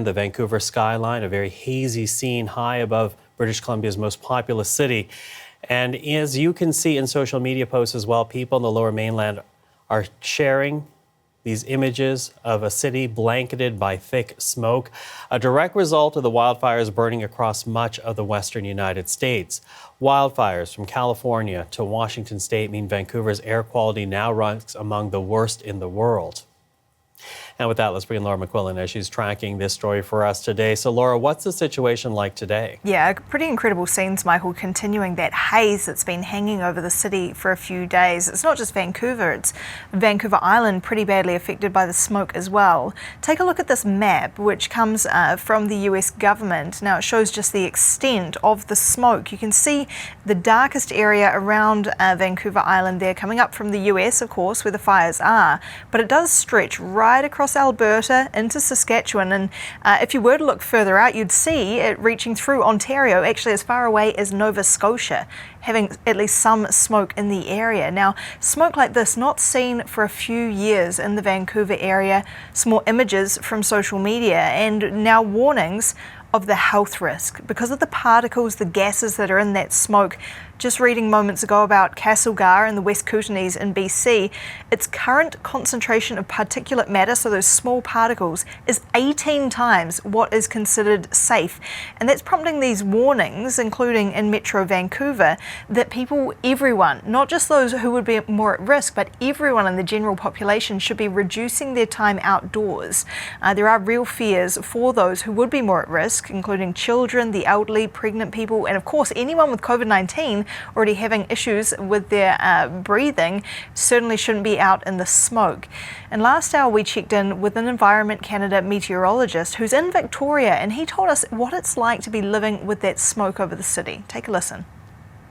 The Vancouver skyline, a very hazy scene high above British Columbia's most populous city. And as you can see in social media posts as well, people in the Lower Mainland are sharing these images of a city blanketed by thick smoke, a direct result of the wildfires burning across much of the western United States. Wildfires from California to Washington State mean Vancouver's air quality now ranks among the worst in the world. And with that, let's bring in Laura McQuillan as she's tracking this story for us today. So, Laura, what's the situation like today? Yeah, pretty incredible scenes, Michael, continuing that haze that's been hanging over the city for a few days. It's not just Vancouver, it's Vancouver Island pretty badly affected by the smoke as well. Take a look at this map, which comes from the US government. Now, it shows just the extent of the smoke. You can see the darkest area around Vancouver Island there, coming up from the US, of course, where the fires are. But it does stretch right across Alberta into Saskatchewan, and if you were to look further out, you'd see it reaching through Ontario, actually as far away as Nova Scotia, having at least some smoke in the area. Now, smoke like this not seen for a few years in the Vancouver area. Some more images from social media and now warnings of the health risk because of the particles, the gases that are in that smoke. Just reading moments ago about Castlegar in the West Kootenays in BC, its current concentration of particulate matter, so those small particles, is 18 times what is considered safe. And that's prompting these warnings, including in Metro Vancouver, that people, everyone, not just those who would be more at risk, but everyone in the general population should be reducing their time outdoors. There are real fears for those who would be more at risk, including children, the elderly, pregnant people, and of course anyone with COVID-19 already having issues with their breathing certainly shouldn't be out in the smoke. And last hour we checked in with an Environment Canada meteorologist who's in Victoria, and he told us what it's like to be living with that smoke over the city. Take a listen.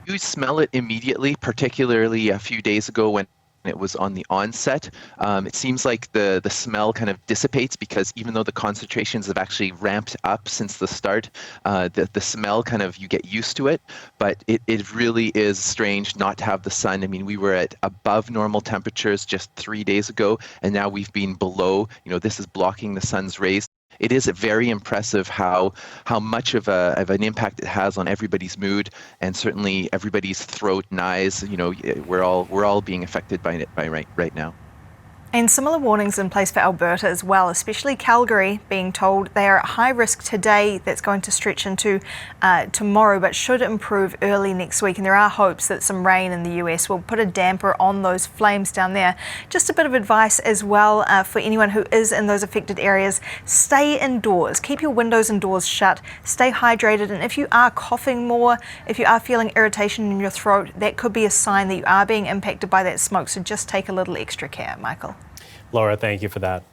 You smell it immediately, particularly a few days ago when it was on the onset. It seems like the smell kind of dissipates because even though the concentrations have actually ramped up since the start, the smell kind of, you get used to it, but it really is strange not to have the sun. I mean, we were at above normal temperatures just 3 days ago, and now we've been below. This is blocking the sun's rays. It is very impressive how much of an impact it has on everybody's mood and certainly everybody's throat and eyes. We're all being affected by it right now. And similar warnings in place for Alberta as well, especially Calgary being told they are at high risk today. That's going to stretch into tomorrow, but should improve early next week. And there are hopes that some rain in the US will put a damper on those flames down there. Just a bit of advice as well for anyone who is in those affected areas. Stay indoors, keep your windows and doors shut, stay hydrated. And if you are coughing more, if you are feeling irritation in your throat, that could be a sign that you are being impacted by that smoke. So just take a little extra care, Michael. Laura, thank you for that.